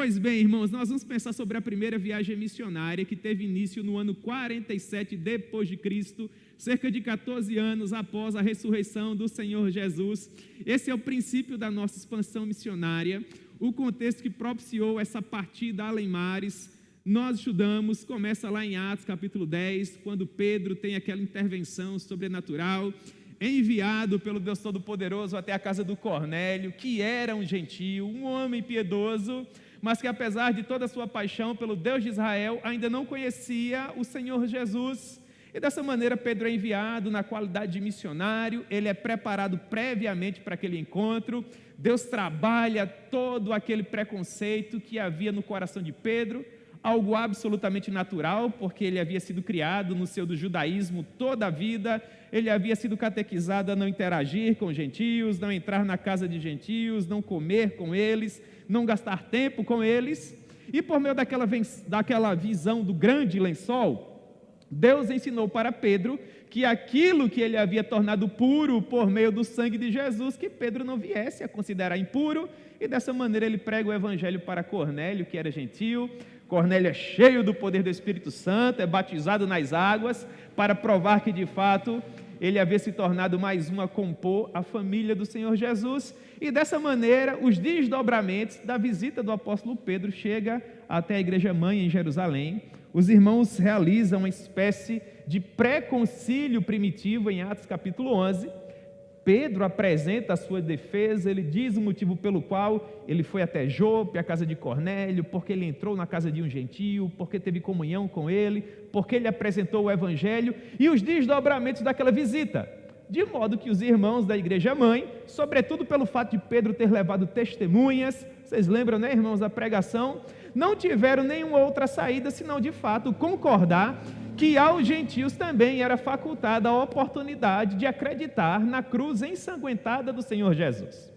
Pois bem, irmãos, nós vamos pensar sobre a primeira viagem missionária que teve início no ano 47 depois de Cristo, cerca de 14 anos após a ressurreição do Senhor Jesus. Esse é o princípio da nossa expansão missionária, o contexto que propiciou essa partida além mares. Nós estudamos, começa lá em Atos capítulo 10, quando Pedro tem aquela intervenção sobrenatural, enviado pelo Deus Todo-Poderoso até a casa do Cornélio, que era um gentio, um homem piedoso, mas que apesar de toda a sua paixão pelo Deus de Israel, ainda não conhecia o Senhor Jesus. E dessa maneira Pedro é enviado na qualidade de missionário, ele é preparado previamente para aquele encontro. Deus trabalha todo aquele preconceito que havia no coração de Pedro, algo absolutamente natural, porque ele havia sido criado no seio do judaísmo toda a vida, ele havia sido catequizado a não interagir com gentios, não entrar na casa de gentios, não comer com eles, não gastar tempo com eles, e por meio daquela visão do grande lençol, Deus ensinou para Pedro que aquilo que ele havia tornado puro por meio do sangue de Jesus, que Pedro não viesse a considerar impuro, e dessa maneira ele prega o evangelho para Cornélio, que era gentio. Cornélio é cheio do poder do Espírito Santo, é batizado nas águas, para provar que de fato ele havia se tornado mais um a compor a família do Senhor Jesus, e dessa maneira os desdobramentos da visita do apóstolo Pedro chega até a igreja mãe em Jerusalém. Os irmãos realizam uma espécie de pré-concílio primitivo em Atos capítulo 11, Pedro apresenta a sua defesa, ele diz o motivo pelo qual ele foi até Jope, a casa de Cornélio, porque ele entrou na casa de um gentio, porque teve comunhão com ele, porque ele apresentou o evangelho e os desdobramentos daquela visita. De modo que os irmãos da igreja mãe, sobretudo pelo fato de Pedro ter levado testemunhas, vocês lembram, né, irmãos, da pregação, não tiveram nenhuma outra saída senão de fato concordar que aos gentios também era facultada a oportunidade de acreditar na cruz ensanguentada do Senhor Jesus.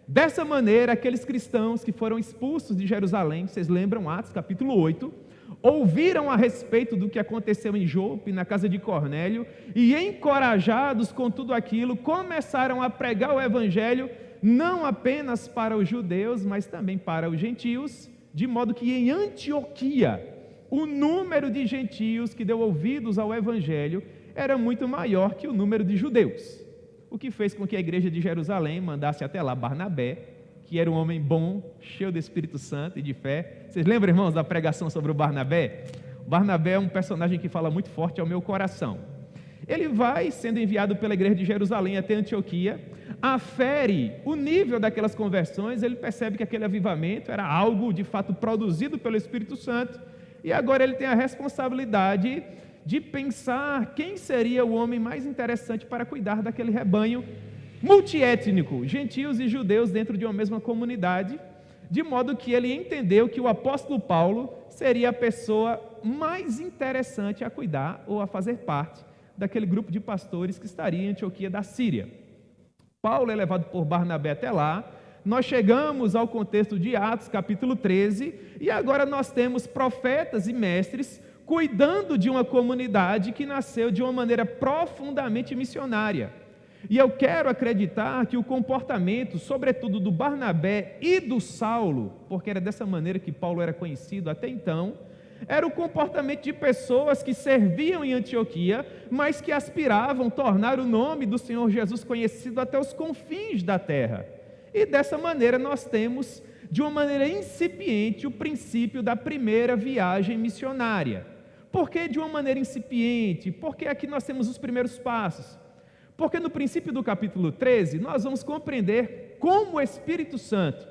Dessa maneira, aqueles cristãos que foram expulsos de Jerusalém, vocês lembram Atos capítulo 8, ouviram a respeito do que aconteceu em Jope, na casa de Cornélio, e encorajados com tudo aquilo, começaram a pregar o evangelho, não apenas para os judeus, mas também para os gentios, de modo que em Antioquia, o número de gentios que deu ouvidos ao evangelho era muito maior que o número de judeus, o que fez com que a igreja de Jerusalém mandasse até lá Barnabé, que era um homem bom, cheio do Espírito Santo e de fé. Vocês lembram, irmãos, da pregação sobre o Barnabé? O Barnabé é um personagem que fala muito forte ao meu coração. Ele vai sendo enviado pela igreja de Jerusalém até Antioquia, afere o nível daquelas conversões, ele percebe que aquele avivamento era algo de fato produzido pelo Espírito Santo, e agora ele tem a responsabilidade de pensar quem seria o homem mais interessante para cuidar daquele rebanho multiétnico, gentios e judeus dentro de uma mesma comunidade, de modo que ele entendeu que o apóstolo Paulo seria a pessoa mais interessante a cuidar ou a fazer parte daquele grupo de pastores que estaria em Antioquia da Síria. Paulo é levado por Barnabé até lá. Nós chegamos ao contexto de Atos capítulo 13, e agora nós temos profetas e mestres cuidando de uma comunidade que nasceu de uma maneira profundamente missionária. E eu quero acreditar que o comportamento, sobretudo do Barnabé e do Saulo, porque era dessa maneira que Paulo era conhecido até então, era o comportamento de pessoas que serviam em Antioquia, mas que aspiravam tornar o nome do Senhor Jesus conhecido até os confins da terra. E dessa maneira nós temos, de uma maneira incipiente, o princípio da primeira viagem missionária. Por que de uma maneira incipiente? Porque aqui nós temos os primeiros passos. Porque no princípio do capítulo 13, nós vamos compreender como o Espírito Santo,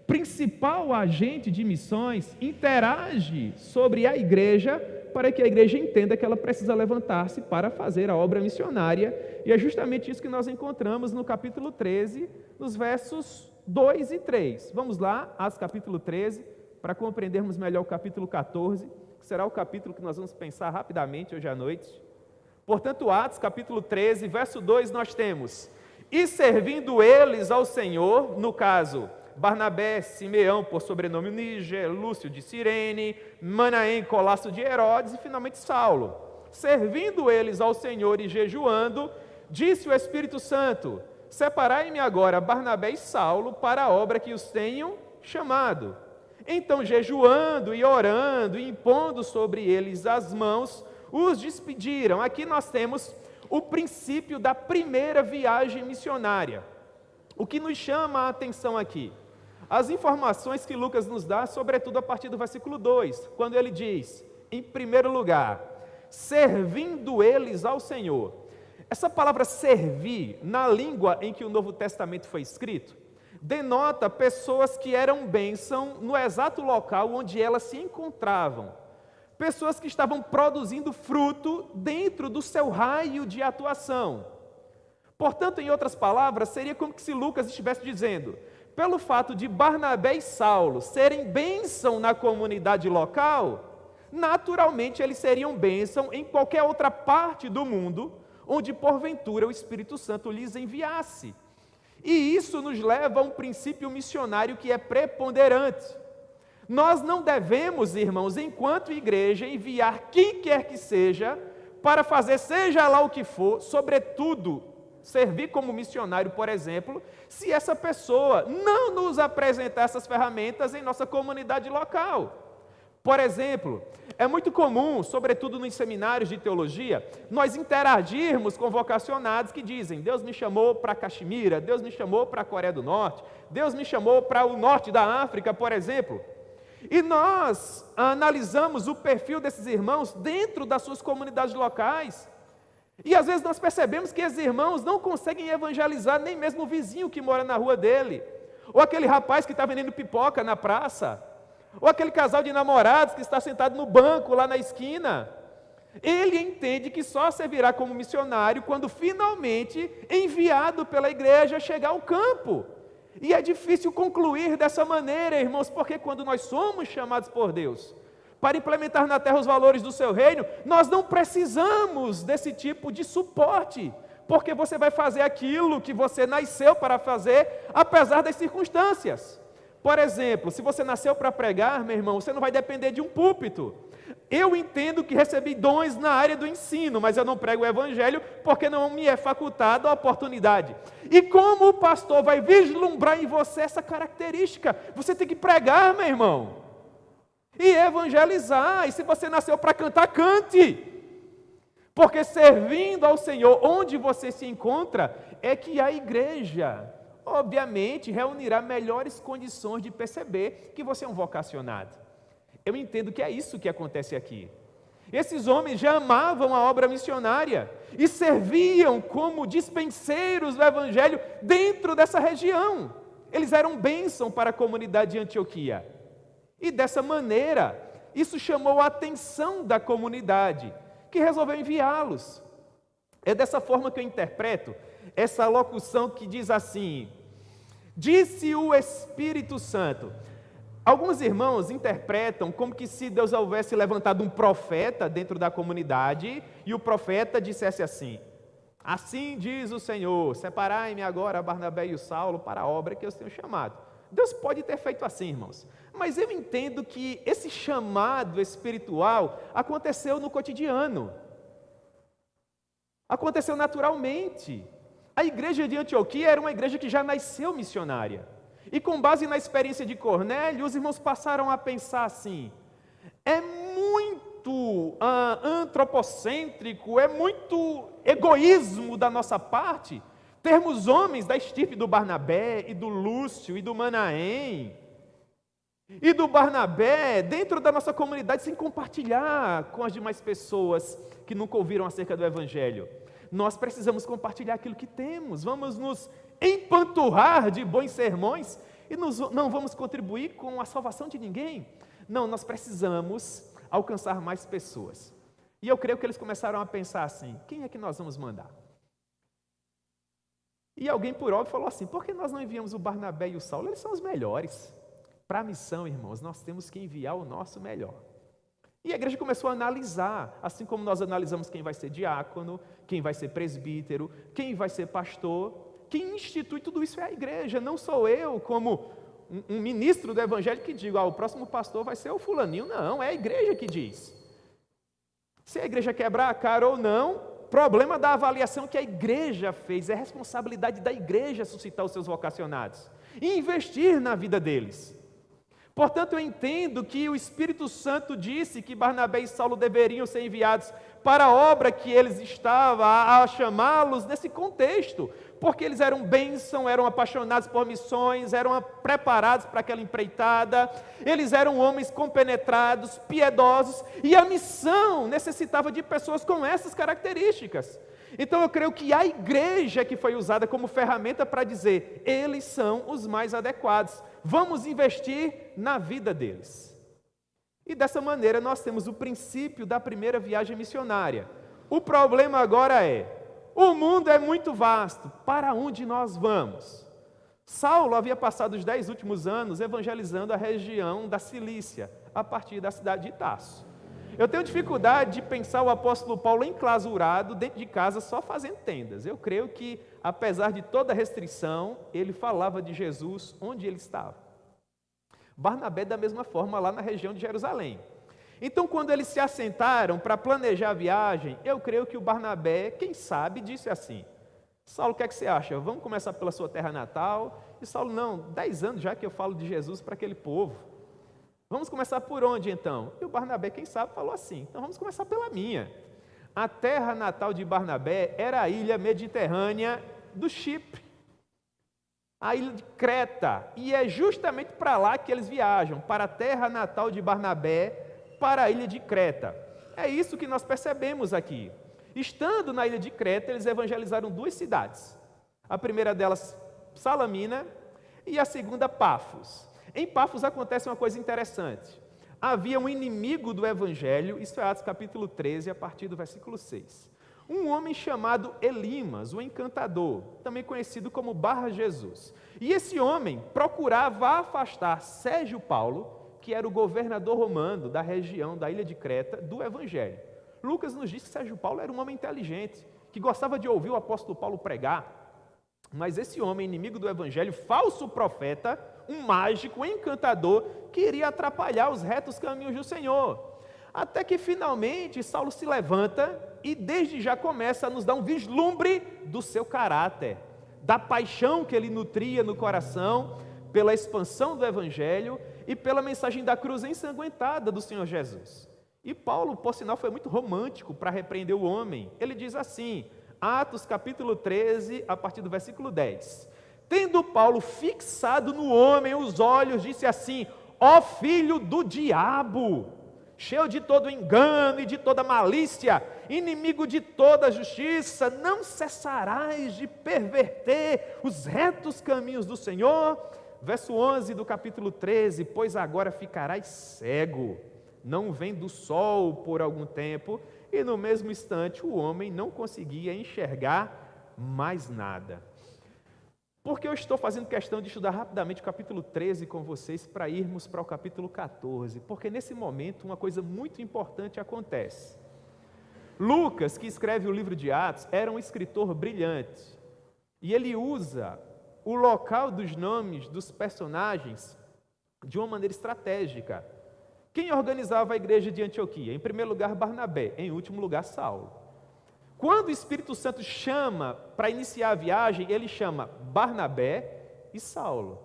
principal agente de missões, interage sobre a igreja, para que a igreja entenda que ela precisa levantar-se para fazer a obra missionária, e é justamente isso que nós encontramos no capítulo 13, nos versos 2 e 3. Vamos lá, Atos capítulo 13, para compreendermos melhor o capítulo 14, que será o capítulo que nós vamos pensar rapidamente hoje à noite. Portanto, Atos capítulo 13, verso 2, nós temos: e servindo eles ao Senhor, no caso, Barnabé, Simeão, por sobrenome Níger, Lúcio de Cirene, Manaém, Colasso de Herodes e finalmente Saulo. Servindo eles ao Senhor e jejuando, disse o Espírito Santo: separai-me agora Barnabé e Saulo para a obra que os tenham chamado. Então, jejuando e orando, e impondo sobre eles as mãos, os despediram. Aqui nós temos o princípio da primeira viagem missionária. O que nos chama a atenção aqui? As informações que Lucas nos dá, sobretudo a partir do versículo 2, quando ele diz, em primeiro lugar, servindo eles ao Senhor. Essa palavra servir, na língua em que o Novo Testamento foi escrito, denota pessoas que eram bênção no exato local onde elas se encontravam. Pessoas que estavam produzindo fruto dentro do seu raio de atuação. Portanto, em outras palavras, seria como se Lucas estivesse dizendo, pelo fato de Barnabé e Saulo serem bênção na comunidade local, naturalmente eles seriam bênção em qualquer outra parte do mundo, onde porventura o Espírito Santo lhes enviasse. E isso nos leva a um princípio missionário que é preponderante. Nós não devemos, irmãos, enquanto igreja, enviar quem quer que seja para fazer seja lá o que for, sobretudo servir como missionário, por exemplo, se essa pessoa não nos apresentar essas ferramentas em nossa comunidade local. Por exemplo, é muito comum, sobretudo nos seminários de teologia, nós interagirmos com vocacionados que dizem, Deus me chamou para Caxemira, Deus me chamou para a Coreia do Norte, Deus me chamou para o norte da África, por exemplo. E nós analisamos o perfil desses irmãos dentro das suas comunidades locais. E às vezes nós percebemos que esses irmãos não conseguem evangelizar nem mesmo o vizinho que mora na rua dele, ou aquele rapaz que está vendendo pipoca na praça, ou aquele casal de namorados que está sentado no banco lá na esquina. Ele entende que só servirá como missionário quando finalmente, enviado pela igreja, chegar ao campo. E é difícil concluir dessa maneira, irmãos, porque quando nós somos chamados por Deus para implementar na terra os valores do seu reino, nós não precisamos desse tipo de suporte, porque você vai fazer aquilo que você nasceu para fazer, apesar das circunstâncias. Por exemplo, se você nasceu para pregar, meu irmão, você não vai depender de um púlpito. Eu entendo que recebi dons na área do ensino, mas eu não prego o evangelho porque não me é facultada a oportunidade. E como o pastor vai vislumbrar em você essa característica? Você tem que pregar, meu irmão, e evangelizar. E se você nasceu para cantar, cante. Porque servindo ao Senhor, onde você se encontra, é que a igreja, obviamente, reunirá melhores condições de perceber que você é um vocacionado. Eu entendo que é isso que acontece aqui. Esses homens já amavam a obra missionária e serviam como dispenseiros do evangelho dentro dessa região. Eles eram bênção para a comunidade de Antioquia. E dessa maneira, isso chamou a atenção da comunidade, que resolveu enviá-los. É dessa forma que eu interpreto essa locução que diz assim, disse o Espírito Santo. Alguns irmãos interpretam como que se Deus houvesse levantado um profeta dentro da comunidade e o profeta dissesse assim, assim diz o Senhor, separai-me agora Barnabé e o Saulo para a obra que eu tenho chamado. Deus pode ter feito assim, irmãos, mas eu entendo que esse chamado espiritual aconteceu no cotidiano, aconteceu naturalmente. A igreja de Antioquia era uma igreja que já nasceu missionária. E com base na experiência de Cornélio, os irmãos passaram a pensar assim, é muito antropocêntrico, é muito egoísmo da nossa parte, termos homens da estirpe do Barnabé e do Lúcio e do Manaém, e do Barnabé, dentro da nossa comunidade, sem compartilhar com as demais pessoas que nunca ouviram acerca do Evangelho. Nós precisamos compartilhar aquilo que temos, vamos nos empanturrar de bons sermões e não vamos contribuir com a salvação de ninguém. Não, nós precisamos alcançar mais pessoas. E eu creio que eles começaram a pensar assim, quem é que nós vamos mandar? E alguém por óbvio falou assim, por que nós não enviamos o Barnabé e o Saulo? Eles são os melhores. Para a missão, irmãos, nós temos que enviar o nosso melhor. E a igreja começou a analisar, assim como nós analisamos quem vai ser diácono, quem vai ser presbítero, quem vai ser pastor. Quem institui tudo isso é a igreja, não sou eu como um ministro do evangelho que digo, o próximo pastor vai ser o fulaninho. Não, é a igreja que diz. Se a igreja quebrar a cara ou não, problema da avaliação que a igreja fez, é responsabilidade da igreja suscitar os seus vocacionados e investir na vida deles. Portanto, eu entendo que o Espírito Santo disse que Barnabé e Saulo deveriam ser enviados para a obra que eles estavam a chamá-los nesse contexto, porque eles eram bênção, eram apaixonados por missões, eram preparados para aquela empreitada, eles eram homens compenetrados, piedosos, e a missão necessitava de pessoas com essas características. Então eu creio que a igreja que foi usada como ferramenta para dizer, eles são os mais adequados, vamos investir na vida deles. E dessa maneira nós temos o princípio da primeira viagem missionária. O problema agora o mundo é muito vasto, para onde nós vamos? Saulo havia passado os 10 últimos anos evangelizando a região da Cilícia, a partir da cidade de Tarso. Eu tenho dificuldade de pensar o apóstolo Paulo enclausurado dentro de casa só fazendo tendas. Eu creio que, apesar de toda restrição, ele falava de Jesus onde ele estava. Barnabé da mesma forma lá na região de Jerusalém. Então, quando eles se assentaram para planejar a viagem, eu creio que o Barnabé, quem sabe, disse assim, Saulo, o que é que você acha? Vamos começar pela sua terra natal? E Saulo, não, 10 anos já que eu falo de Jesus para aquele povo. Vamos começar por onde então? E o Barnabé, quem sabe, falou assim, então vamos começar pela minha. A terra natal de Barnabé era a ilha mediterrânea do Chipre, a ilha de Creta, e é justamente para lá que eles viajam, para a terra natal de Barnabé, para a ilha de Creta. É isso que nós percebemos aqui. Estando na ilha de Creta, eles evangelizaram 2 cidades. A primeira delas, Salamina, e a segunda, Pafos. Em Pafos acontece uma coisa interessante. Havia um inimigo do evangelho, isso é Atos capítulo 13, a partir do versículo 6. Um homem chamado Elimas, o encantador, também conhecido como Bar-Jesus. E esse homem procurava afastar Sérgio Paulo, que era o governador romano da região da ilha de Creta, do evangelho. Lucas nos diz que Sérgio Paulo era um homem inteligente, que gostava de ouvir o apóstolo Paulo pregar. Mas esse homem, inimigo do evangelho, falso profeta, um mágico, um encantador, queria atrapalhar os retos caminhos do Senhor. Até que finalmente Saulo se levanta e desde já começa a nos dar um vislumbre do seu caráter, da paixão que ele nutria no coração pela expansão do evangelho e pela mensagem da cruz ensanguentada do Senhor Jesus. E Paulo, por sinal, foi muito romântico para repreender o homem. Ele diz assim, Atos capítulo 13, a partir do versículo 10. Tendo Paulo fixado no homem os olhos, disse assim, ó filho do diabo, cheio de todo engano e de toda malícia, inimigo de toda justiça, não cessarás de perverter os retos caminhos do Senhor? Verso 11 do capítulo 13, pois agora ficarás cego, não vendo o sol por algum tempo, e no mesmo instante o homem não conseguia enxergar mais nada. Porque eu estou fazendo questão de estudar rapidamente o capítulo 13 com vocês para irmos para o capítulo 14, porque nesse momento uma coisa muito importante acontece. Lucas, que escreve o livro de Atos, era um escritor brilhante, e ele usa o local dos nomes dos personagens de uma maneira estratégica. Quem organizava a igreja de Antioquia? Em primeiro lugar, Barnabé, em último lugar, Saulo. Quando o Espírito Santo chama para iniciar a viagem, ele chama Barnabé e Saulo.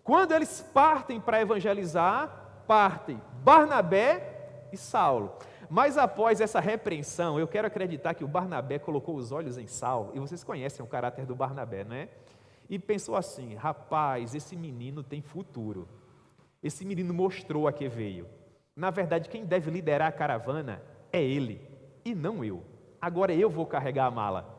Quando eles partem para evangelizar, partem Barnabé e Saulo. Mas após essa repreensão, eu quero acreditar que o Barnabé colocou os olhos em Saulo, e vocês conhecem o caráter do Barnabé, não é? E pensou assim, rapaz, esse menino tem futuro. Esse menino mostrou a que veio. Na verdade, quem deve liderar a caravana é ele, e não eu. Agora eu vou carregar a mala.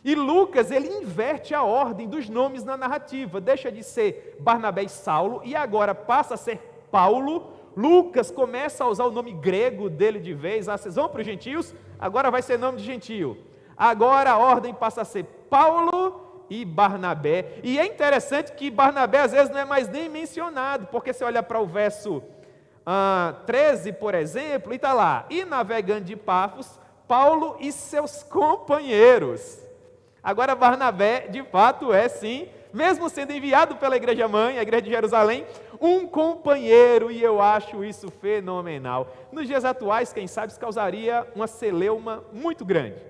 E Lucas, ele inverte a ordem dos nomes na narrativa. Deixa de ser Barnabé e Saulo, e agora passa a ser Paulo. Lucas começa a usar o nome grego dele de vez. Ah, vocês vão para os gentios? Agora vai ser nome de gentio. Agora a ordem passa a ser Paulo e Barnabé. E é interessante que Barnabé às vezes não é mais nem mencionado, porque se olha para o verso 13, por exemplo, e está lá, e navegando de Pafos, Paulo e seus companheiros. Agora Barnabé, de fato, é sim, mesmo sendo enviado pela igreja mãe, a igreja de Jerusalém, um companheiro, e eu acho isso fenomenal. Nos dias atuais, quem sabe, isso causaria uma celeuma muito grande.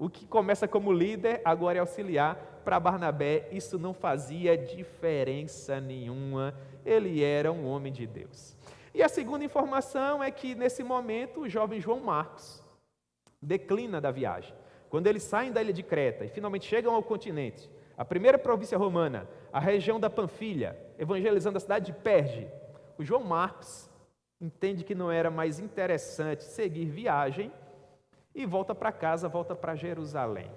O que começa como líder, agora é auxiliar. Para Barnabé, isso não fazia diferença nenhuma. Ele era um homem de Deus. E a segunda informação é que, nesse momento, o jovem João Marcos declina da viagem. Quando eles saem da ilha de Creta e finalmente chegam ao continente, a primeira província romana, a região da Panfilha, evangelizando a cidade de Perge, o João Marcos entende que não era mais interessante seguir viagem e volta para casa, volta para Jerusalém.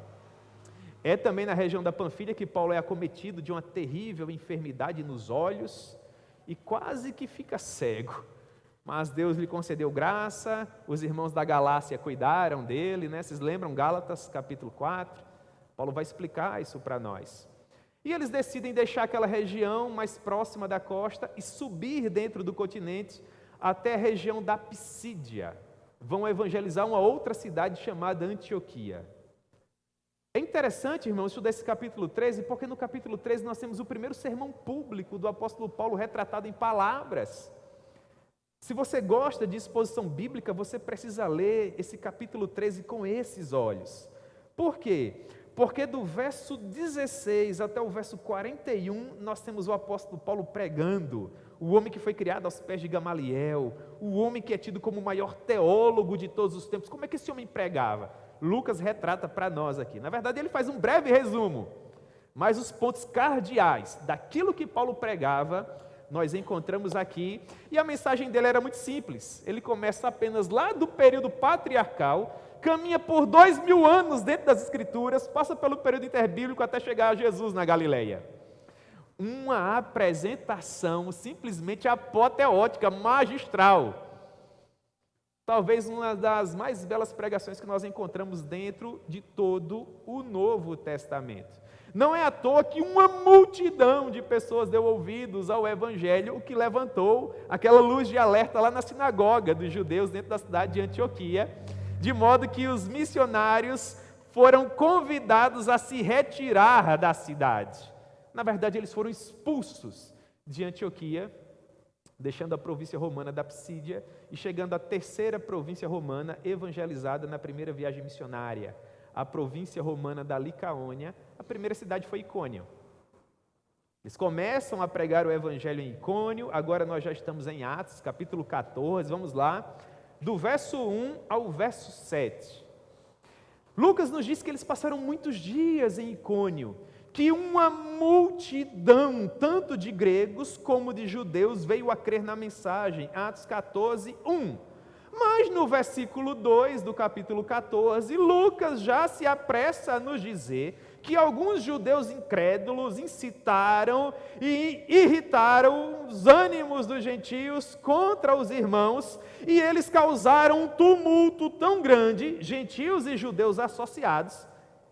É também na região da Panfilha que Paulo é acometido de uma terrível enfermidade nos olhos e quase que fica cego. Mas Deus lhe concedeu graça, os irmãos da Galácia cuidaram dele, né? Vocês lembram Gálatas capítulo 4? Paulo vai explicar isso para nós. E eles decidem deixar aquela região mais próxima da costa e subir dentro do continente até a região da Pisídia. Vão evangelizar uma outra cidade chamada Antioquia. É interessante, irmãos, estudar esse capítulo 13, porque no capítulo 13 nós temos o primeiro sermão público do apóstolo Paulo retratado em palavras. Se você gosta de exposição bíblica, você precisa ler esse capítulo 13 com esses olhos. Por quê? Porque do verso 16 até o verso 41, nós temos o apóstolo Paulo pregando, o homem que foi criado aos pés de Gamaliel, o homem que é tido como o maior teólogo de todos os tempos. Como é que esse homem pregava? Lucas retrata para nós aqui. Na verdade, ele faz um breve resumo, mas os pontos cardeais daquilo que Paulo pregava, nós encontramos aqui, e a mensagem dele era muito simples. Ele começa apenas lá do período patriarcal, caminha por 2000 anos dentro das Escrituras, passa pelo período interbíblico até chegar a Jesus na Galileia. Uma apresentação simplesmente apoteótica, magistral. Talvez uma das mais belas pregações que nós encontramos dentro de todo o Novo Testamento. Não é à toa que uma multidão de pessoas deu ouvidos ao Evangelho, o que levantou aquela luz de alerta lá na sinagoga dos judeus dentro da cidade de Antioquia, de modo que os missionários foram convidados a se retirar da cidade. Na verdade, eles foram expulsos de Antioquia, deixando a província romana da Pisídia e chegando à terceira província romana evangelizada na primeira viagem missionária, a província romana da Licaônia. A primeira cidade foi Icônio. Eles começam a pregar o evangelho em Icônio, agora nós já estamos em Atos, capítulo 14, vamos lá, do verso 1 ao verso 7. Lucas nos diz que eles passaram muitos dias em Icônio, que uma multidão, tanto de gregos como de judeus, veio a crer na mensagem, Atos 14, 1. Mas no versículo 2 do capítulo 14, Lucas já se apressa a nos dizer que alguns judeus incrédulos incitaram e irritaram os ânimos dos gentios contra os irmãos, e eles causaram um tumulto tão grande, gentios e judeus associados,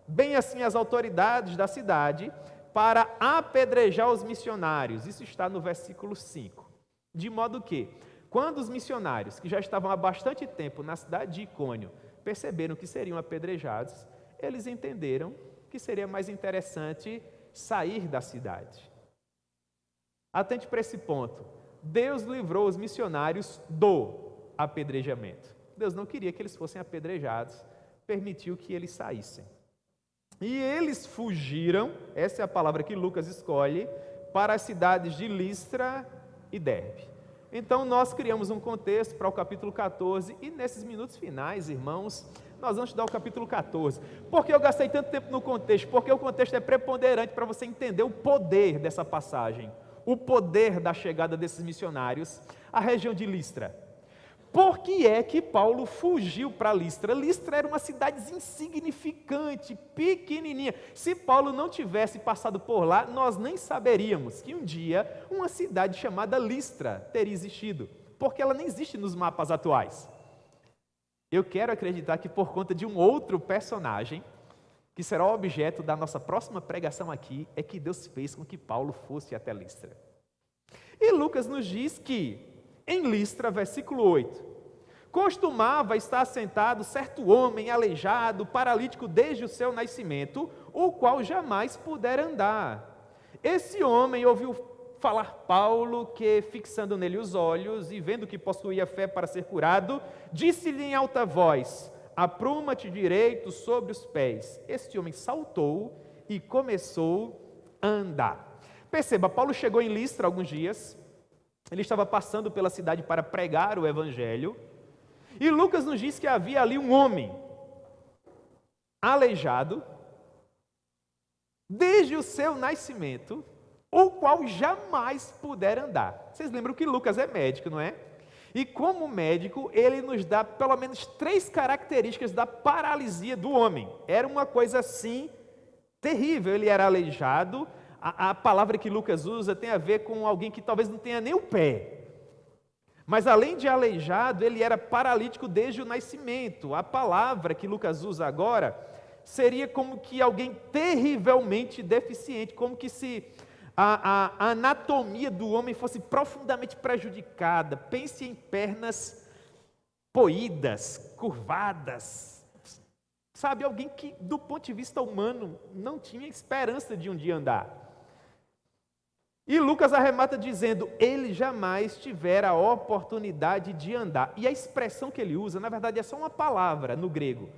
bem assim as autoridades da cidade, para apedrejar os missionários. Isso está no versículo 5. De modo que, quando os missionários, que já estavam há bastante tempo na cidade de Icônio, perceberam que seriam apedrejados, eles entenderam que seria mais interessante sair da cidade. Atente para esse ponto. Deus livrou os missionários do apedrejamento. Deus não queria que eles fossem apedrejados, permitiu que eles saíssem. E eles fugiram, essa é a palavra que Lucas escolhe, para as cidades de Listra e Derbe. Então nós criamos um contexto para o capítulo 14, e nesses minutos finais, irmãos, nós vamos estudar o capítulo 14. Por que eu gastei tanto tempo no contexto? Porque o contexto é preponderante para você entender o poder dessa passagem, o poder da chegada desses missionários à região de Listra. Por que é que Paulo fugiu para Listra? Listra era uma cidade insignificante, pequenininha. Se Paulo não tivesse passado por lá, nós nem saberíamos que um dia uma cidade chamada Listra teria existido, porque ela nem existe nos mapas atuais. Eu quero acreditar que por conta de um outro personagem, que será objeto da nossa próxima pregação aqui, é que Deus fez com que Paulo fosse até Listra. E Lucas nos diz que, em Listra, versículo 8, costumava estar assentado certo homem aleijado, paralítico desde o seu nascimento, o qual jamais pudera andar. Esse homem ouviu falar Paulo, que, fixando nele os olhos e vendo que possuía fé para ser curado, disse-lhe em alta voz: apruma-te direito sobre os pés. Este homem saltou e começou a andar. Perceba, Paulo chegou em Listra há alguns dias, ele estava passando pela cidade para pregar o evangelho, e Lucas nos diz que havia ali um homem aleijado, desde o seu nascimento, o qual jamais pudera andar. Vocês lembram que Lucas é médico, não é? E como médico, ele nos dá pelo menos 3 características da paralisia do homem. Era uma coisa assim terrível. Ele era aleijado. A palavra que Lucas usa tem a ver com alguém que talvez não tenha nem o pé. Mas além de aleijado, ele era paralítico desde o nascimento. A palavra que Lucas usa agora seria como que alguém terrivelmente deficiente, como que se a anatomia do homem fosse profundamente prejudicada. Pense em pernas poídas, curvadas. Sabe, alguém que, do ponto de vista humano, não tinha esperança de um dia andar. E Lucas arremata dizendo, ele jamais tivera a oportunidade de andar. E a expressão que ele usa, na verdade, é só uma palavra no grego,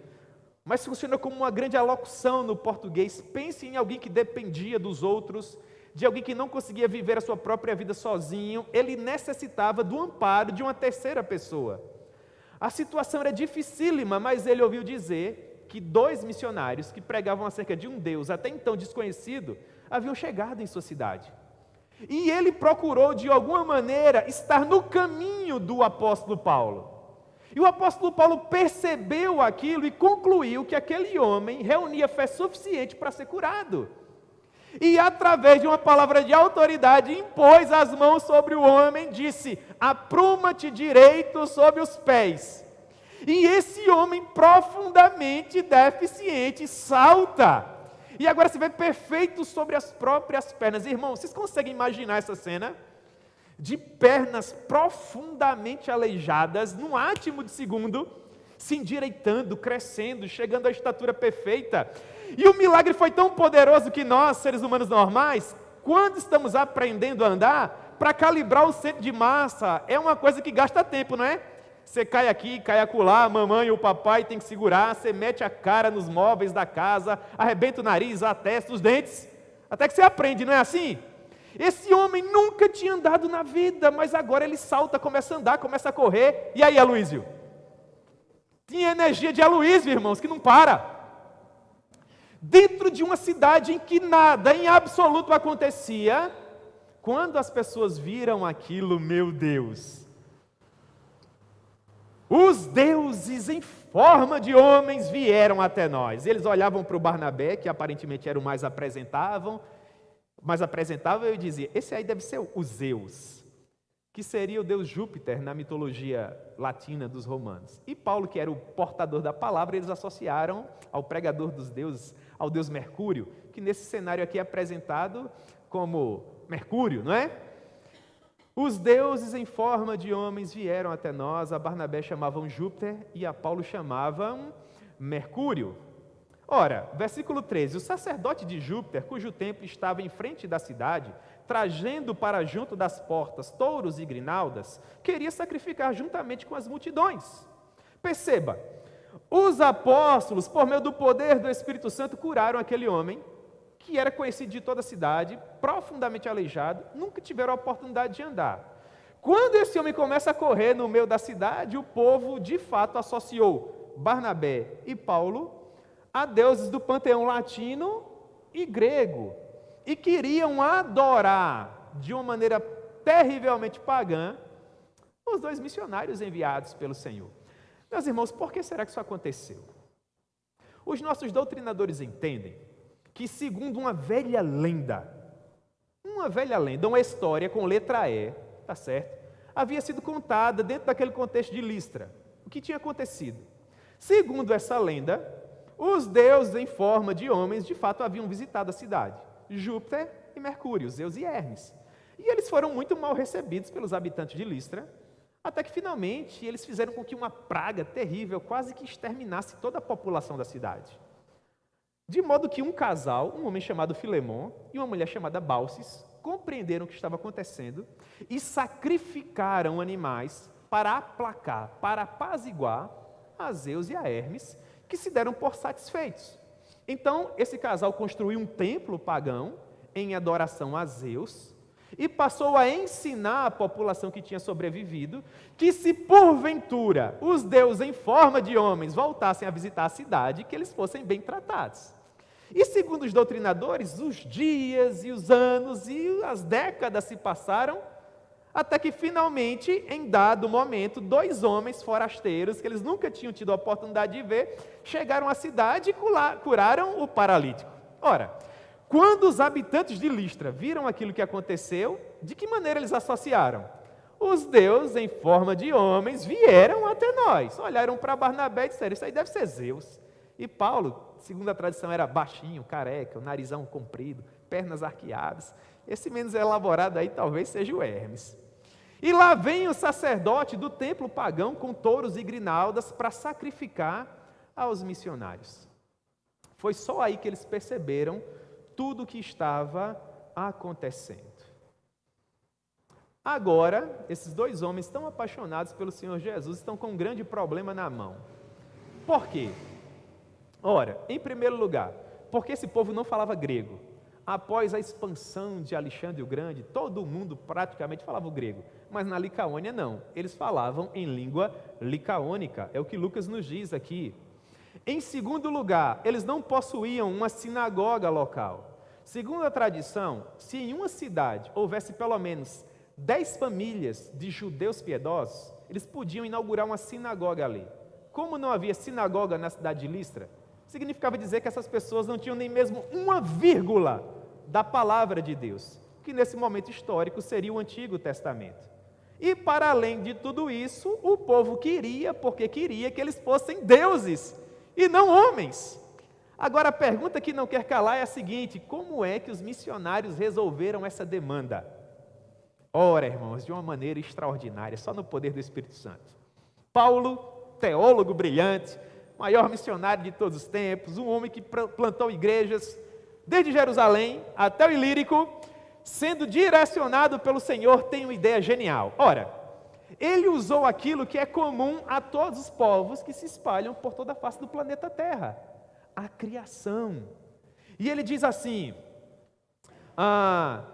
mas funciona como uma grande alocução no português. Pense em alguém que dependia dos outros, de alguém que não conseguia viver a sua própria vida sozinho. Ele necessitava do amparo de uma terceira pessoa. A situação era dificílima, mas ele ouviu dizer que 2 missionários que pregavam acerca de um Deus até então desconhecido haviam chegado em sua cidade. E ele procurou, de alguma maneira, estar no caminho do apóstolo Paulo. E o apóstolo Paulo percebeu aquilo e concluiu que aquele homem reunia fé suficiente para ser curado. E através de uma palavra de autoridade, impôs as mãos sobre o homem, disse, apruma-te direito sobre os pés. E esse homem profundamente deficiente salta. E agora se vê perfeito sobre as próprias pernas. Irmãos, vocês conseguem imaginar essa cena? De pernas profundamente aleijadas, num átimo de segundo, se endireitando, crescendo, chegando à estatura perfeita. E o milagre foi tão poderoso que nós, seres humanos normais, quando estamos aprendendo a andar, para calibrar o centro de massa, é uma coisa que gasta tempo, não é? Você cai aqui, cai acolá, a mamãe ou o papai tem que segurar, você mete a cara nos móveis da casa, arrebenta o nariz, a testa, os dentes, até que você aprende, não é assim? Esse homem nunca tinha andado na vida, mas agora ele salta, começa a andar, começa a correr. E aí, Aloísio? Tinha energia de Aloísio, irmãos, que não para. Dentro de uma cidade em que nada, em absoluto, acontecia, quando as pessoas viram aquilo, meu Deus, os deuses em forma de homens vieram até nós. Eles olhavam para o Barnabé, que aparentemente era o mais apresentável, e dizia, esse aí deve ser o Zeus, que seria o deus Júpiter na mitologia latina dos romanos. E Paulo, que era o portador da palavra, eles associaram ao pregador dos deuses, ao deus Mercúrio, que nesse cenário aqui é apresentado como Mercúrio, não é? Os deuses em forma de homens vieram até nós, a Barnabé chamavam Júpiter e a Paulo chamavam Mercúrio. Ora, versículo 13, o sacerdote de Júpiter, cujo templo estava em frente da cidade, trazendo para junto das portas touros e grinaldas, queria sacrificar juntamente com as multidões. Perceba, os apóstolos, por meio do poder do Espírito Santo, curaram aquele homem, que era conhecido de toda a cidade, profundamente aleijado, nunca tiveram a oportunidade de andar. Quando esse homem começa a correr no meio da cidade, o povo de fato associou Barnabé e Paulo a deuses do panteão latino e grego, e queriam adorar de uma maneira terrivelmente pagã os 2 missionários enviados pelo Senhor. Meus irmãos, por que será que isso aconteceu? Os nossos doutrinadores entendem que, segundo uma velha lenda, uma história com letra E, tá certo? Havia sido contada dentro daquele contexto de Listra. O que tinha acontecido? Segundo essa lenda, os deuses em forma de homens, de fato, haviam visitado a cidade. Júpiter e Mercúrio, Zeus e Hermes. E eles foram muito mal recebidos pelos habitantes de Listra, até que finalmente eles fizeram com que uma praga terrível quase que exterminasse toda a população da cidade. De modo que um casal, um homem chamado Filemon e uma mulher chamada Baucis, compreenderam o que estava acontecendo e sacrificaram animais para aplacar, para apaziguar a Zeus e a Hermes, que se deram por satisfeitos. Então, esse casal construiu um templo pagão em adoração a Zeus e passou a ensinar a população que tinha sobrevivido que se porventura os deuses em forma de homens voltassem a visitar a cidade, que eles fossem bem tratados. E segundo os doutrinadores, os dias e os anos e as décadas se passaram, até que finalmente, em dado momento, 2 homens forasteiros, que eles nunca tinham tido a oportunidade de ver, chegaram à cidade e curaram o paralítico. Ora, quando os habitantes de Listra viram aquilo que aconteceu, de que maneira eles associaram? Os deuses, em forma de homens, vieram até nós, olharam para Barnabé e disseram, isso aí deve ser Zeus. E Paulo, segundo a tradição, era baixinho, careca, o narizão comprido, pernas arqueadas. Esse menos elaborado aí talvez seja o Hermes. E lá vem o sacerdote do templo pagão com touros e grinaldas para sacrificar aos missionários. Foi só aí que eles perceberam tudo o que estava acontecendo. Agora, esses 2 homens tão apaixonados pelo Senhor Jesus estão com um grande problema na mão. Por quê? Ora, em primeiro lugar, porque esse povo não falava grego. Após a expansão de Alexandre o Grande, todo mundo praticamente falava o grego, mas na Licaônia não, eles falavam em língua licaônica, é o que Lucas nos diz aqui. Em segundo lugar, eles não possuíam uma sinagoga local. Segundo a tradição, se em uma cidade houvesse pelo menos 10 famílias de judeus piedosos, eles podiam inaugurar uma sinagoga ali. Como não havia sinagoga na cidade de Listra, significava dizer que essas pessoas não tinham nem mesmo uma vírgula da palavra de Deus, que nesse momento histórico seria o Antigo Testamento. E para além de tudo isso, o povo porque queria que eles fossem deuses e não homens. Agora a pergunta que não quer calar é a seguinte: como é que os missionários resolveram essa demanda? Ora, irmãos, de uma maneira extraordinária, só no poder do Espírito Santo. Paulo, teólogo brilhante, maior missionário de todos os tempos, um homem que plantou igrejas desde Jerusalém até o Ilírico, sendo direcionado pelo Senhor, tem uma ideia genial. Ora, ele usou aquilo que é comum a todos os povos que se espalham por toda a face do planeta Terra, a criação. E ele diz assim,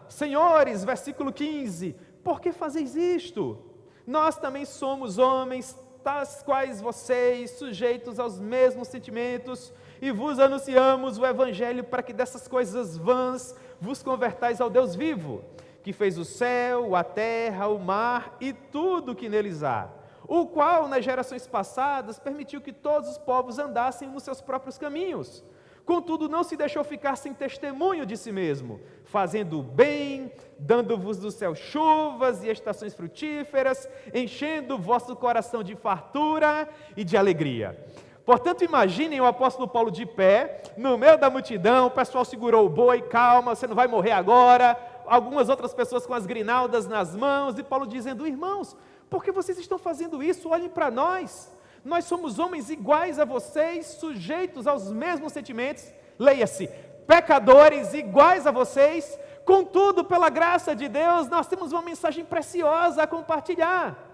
senhores, versículo 15, por que fazeis isto? Nós também somos homens, tais quais vocês, sujeitos aos mesmos sentimentos, e vos anunciamos o Evangelho para que dessas coisas vãs vos convertais ao Deus vivo, que fez o céu, a terra, o mar e tudo o que neles há, o qual nas gerações passadas permitiu que todos os povos andassem nos seus próprios caminhos. Contudo, não se deixou ficar sem testemunho de si mesmo, fazendo o bem, dando-vos do céu chuvas e estações frutíferas, enchendo o vosso coração de fartura e de alegria. Portanto, imaginem o apóstolo Paulo de pé, no meio da multidão, o pessoal segurou o boi, calma, você não vai morrer agora, algumas outras pessoas com as grinaldas nas mãos, e Paulo dizendo, irmãos, por que vocês estão fazendo isso? Olhem para nós. Nós somos homens iguais a vocês, sujeitos aos mesmos sentimentos, leia-se, pecadores iguais a vocês, contudo, pela graça de Deus, nós temos uma mensagem preciosa a compartilhar.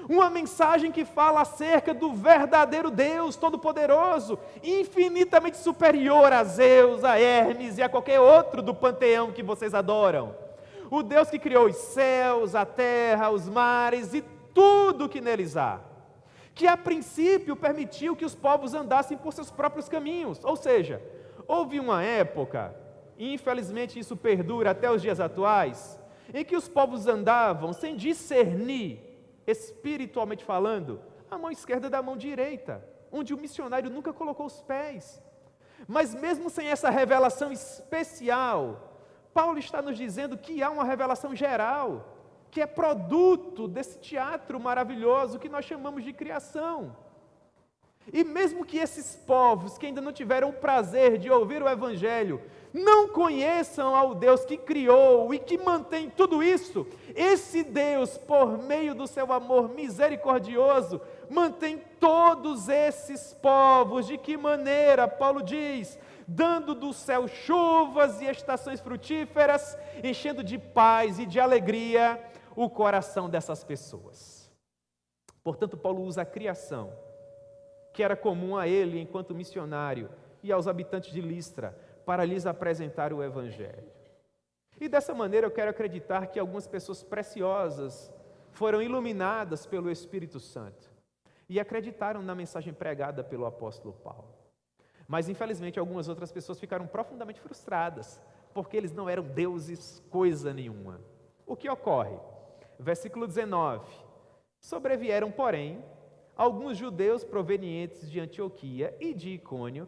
Uma mensagem que fala acerca do verdadeiro Deus Todo-Poderoso, infinitamente superior a Zeus, a Hermes e a qualquer outro do panteão que vocês adoram. O Deus que criou os céus, a terra, os mares e tudo que neles há. Que a princípio permitiu que os povos andassem por seus próprios caminhos. Ou seja, houve uma época, e infelizmente isso perdura até os dias atuais, em que os povos andavam sem discernir, espiritualmente falando, a mão esquerda da mão direita, onde o missionário nunca colocou os pés. Mas mesmo sem essa revelação especial, Paulo está nos dizendo que há uma revelação geral, que é produto desse teatro maravilhoso que nós chamamos de criação. E mesmo que esses povos que ainda não tiveram o prazer de ouvir o Evangelho, não conheçam ao Deus que criou e que mantém tudo isso, esse Deus, por meio do seu amor misericordioso, mantém todos esses povos. De que maneira? Paulo diz, dando do céu chuvas e estações frutíferas, enchendo de paz e de alegria o coração dessas pessoas. Portanto, Paulo usa a criação, que era comum a ele enquanto missionário e aos habitantes de Listra, para lhes apresentar o Evangelho. E dessa maneira eu quero acreditar que algumas pessoas preciosas foram iluminadas pelo Espírito Santo e acreditaram na mensagem pregada pelo apóstolo Paulo. Mas infelizmente algumas outras pessoas ficaram profundamente frustradas, porque eles não eram deuses coisa nenhuma. O que ocorre? Versículo 19. Sobrevieram, porém, alguns judeus provenientes de Antioquia e de Icônio.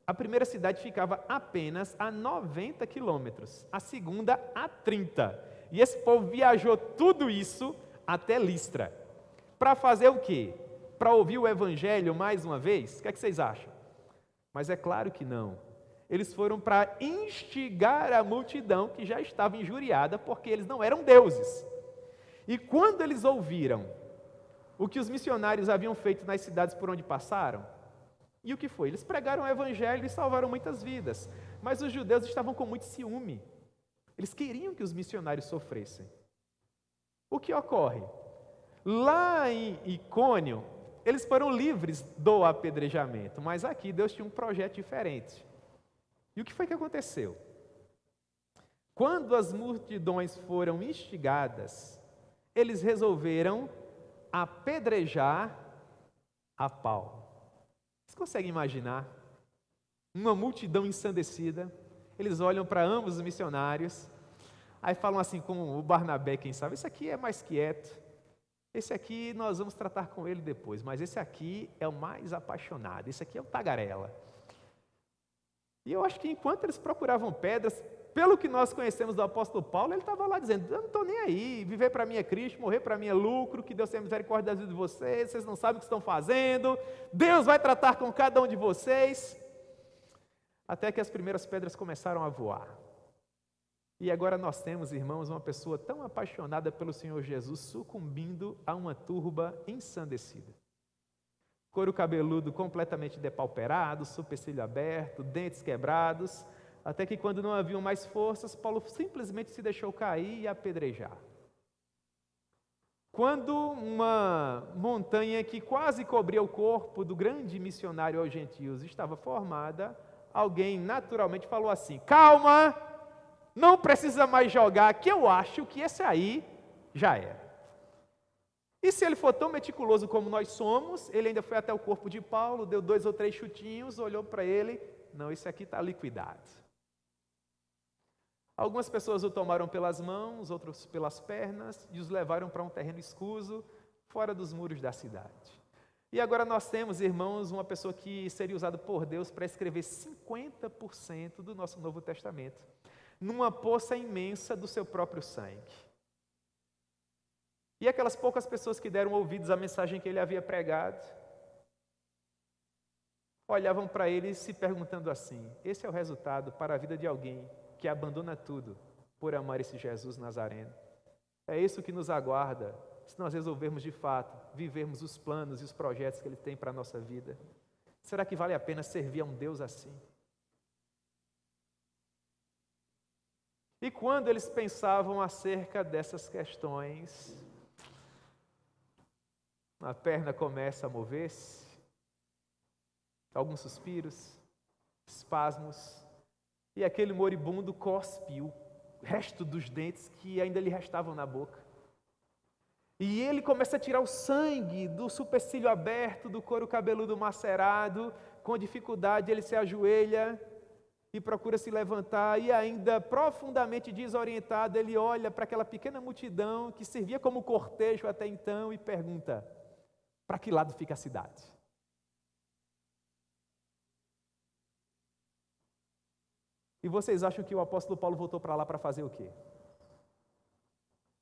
A primeira cidade ficava apenas a 90 quilômetros, a segunda a 30. E esse povo viajou tudo isso até Listra. Para fazer o quê? Para ouvir o Evangelho mais uma vez? O que é que vocês acham? Mas é claro que não. Eles foram para instigar a multidão que já estava injuriada porque eles não eram deuses. E quando eles ouviram o que os missionários haviam feito nas cidades por onde passaram, e o que foi? Eles pregaram o Evangelho e salvaram muitas vidas. Mas os judeus estavam com muito ciúme. Eles queriam que os missionários sofressem. O que ocorre? Lá em Icônio, eles foram livres do apedrejamento, mas aqui Deus tinha um projeto diferente. E o que foi que aconteceu? Quando as multidões foram instigadas, eles resolveram apedrejar a Paulo. Vocês conseguem imaginar? Uma multidão ensandecida, eles olham para ambos os missionários, aí falam assim com o Barnabé, quem sabe, esse aqui é mais quieto, esse aqui nós vamos tratar com ele depois, mas esse aqui é o mais apaixonado, esse aqui é o tagarela. E eu acho que enquanto eles procuravam pedras, pelo que nós conhecemos do apóstolo Paulo, ele estava lá dizendo, eu não estou nem aí, viver para mim é Cristo, morrer para mim é lucro, que Deus tenha misericórdia da vida de vocês, vocês não sabem o que estão fazendo, Deus vai tratar com cada um de vocês. Até que as primeiras pedras começaram a voar. E agora nós temos, irmãos, uma pessoa tão apaixonada pelo Senhor Jesus, sucumbindo a uma turba ensandecida. Couro cabeludo completamente depauperado, supercílio aberto, dentes quebrados, até que quando não haviam mais forças, Paulo simplesmente se deixou cair e apedrejar. Quando uma montanha que quase cobria o corpo do grande missionário aos gentios estava formada, alguém naturalmente falou assim, calma, não precisa mais jogar, que eu acho que esse aí já era. E se ele for tão meticuloso como nós somos, ele ainda foi até o corpo de Paulo, deu 2 ou 3 chutinhos, olhou para ele, não, esse aqui está liquidado. Algumas pessoas o tomaram pelas mãos, outros pelas pernas, e os levaram para um terreno escuso, fora dos muros da cidade. E agora nós temos, irmãos, uma pessoa que seria usada por Deus para escrever 50% do nosso Novo Testamento, numa poça imensa do seu próprio sangue. E aquelas poucas pessoas que deram ouvidos à mensagem que ele havia pregado, olhavam para ele se perguntando assim, esse é o resultado para a vida de alguém que abandona tudo por amar esse Jesus Nazareno. É isso que nos aguarda, se nós resolvermos de fato vivermos os planos e os projetos que Ele tem para a nossa vida. Será que vale a pena servir a um Deus assim? E quando eles pensavam acerca dessas questões, a perna começa a mover-se, alguns suspiros, espasmos, e aquele moribundo cospe o resto dos dentes que ainda lhe restavam na boca. E ele começa a tirar o sangue do supercílio aberto, do couro cabeludo macerado, com dificuldade ele se ajoelha e procura se levantar, e ainda profundamente desorientado, ele olha para aquela pequena multidão que servia como cortejo até então e pergunta, para que lado fica a cidade? E vocês acham que o apóstolo Paulo voltou para lá para fazer o quê?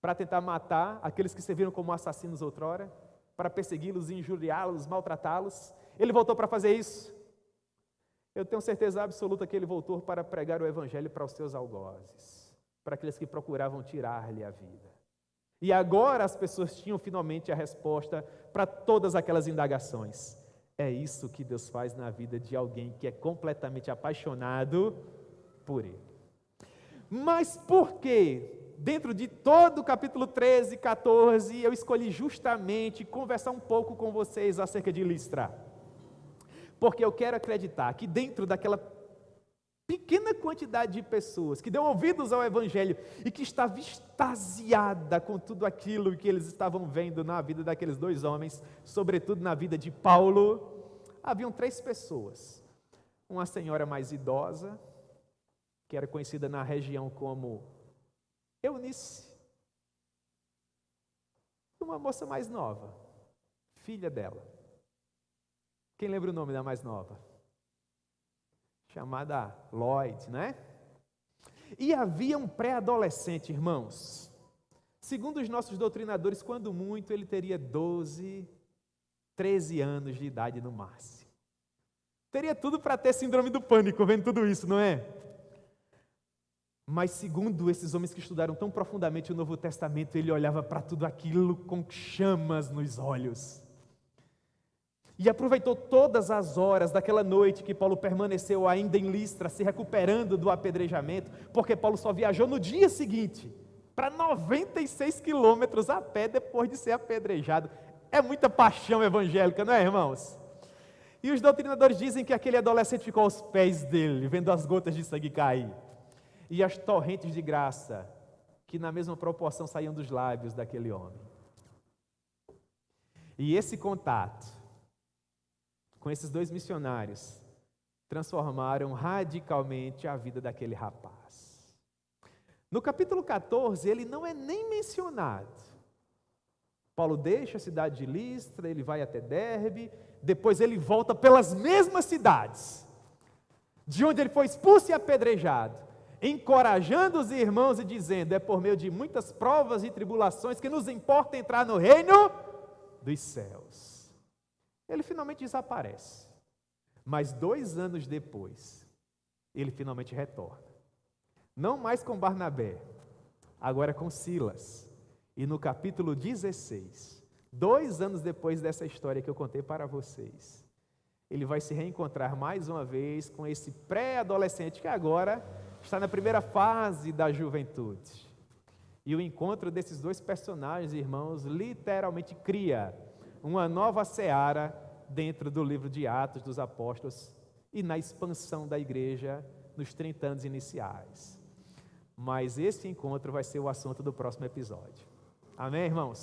Para tentar matar aqueles que serviram como assassinos outrora? Para persegui-los, injuriá-los, maltratá-los? Ele voltou para fazer isso? Eu tenho certeza absoluta que ele voltou para pregar o evangelho para os seus algozes, para aqueles que procuravam tirar-lhe a vida. E agora as pessoas tinham finalmente a resposta para todas aquelas indagações. É isso que Deus faz na vida de alguém que é completamente apaixonado por Ele. Mas por que, dentro de todo o capítulo 13 e 14, eu escolhi justamente conversar um pouco com vocês acerca de Listra? porque eu quero acreditar que dentro daquela pequena quantidade de pessoas que deu ouvidos ao Evangelho e que estava extasiada com tudo aquilo que eles estavam vendo na vida daqueles dois homens, sobretudo na vida de Paulo, haviam 3 pessoas. Uma senhora mais idosa, que era conhecida na região como Eunice, e uma moça mais nova, filha dela. Quem lembra o nome da mais nova? Chamada Lloyd, né? E havia um pré-adolescente, irmãos. Segundo os nossos doutrinadores, quando muito, ele teria 12, 13 anos de idade no máximo. Teria tudo para ter síndrome do pânico, vendo tudo isso, não é? Mas segundo esses homens que estudaram tão profundamente o Novo Testamento, ele olhava para tudo aquilo com chamas nos olhos. E aproveitou todas as horas daquela noite que Paulo permaneceu ainda em Listra, se recuperando do apedrejamento, porque Paulo só viajou no dia seguinte, para 96 quilômetros a pé depois de ser apedrejado. É muita paixão evangélica, não é, irmãos? E os doutrinadores dizem que aquele adolescente ficou aos pés dele, vendo as gotas de sangue cair, e as torrentes de graça, que na mesma proporção saíam dos lábios daquele homem. E esse contato com esses 2 missionários transformaram radicalmente a vida daquele rapaz. No capítulo 14, ele não é nem mencionado. Paulo deixa a cidade de Listra, ele vai até Derbe, depois ele volta pelas mesmas cidades, de onde ele foi expulso e apedrejado, encorajando os irmãos e dizendo: é por meio de muitas provas e tribulações que nos importa entrar no reino dos céus. Ele finalmente desaparece, mas 2 anos depois, ele finalmente retorna. Não mais com Barnabé, agora com Silas. E no capítulo 16, 2 anos depois dessa história que eu contei para vocês, ele vai se reencontrar mais uma vez com esse pré-adolescente que agora está na primeira fase da juventude. E o encontro desses 2 personagens, irmãos, literalmente cria uma nova seara dentro do livro de Atos dos Apóstolos e na expansão da igreja nos 30 anos iniciais. Mas esse encontro vai ser o assunto do próximo episódio. Amém, irmãos?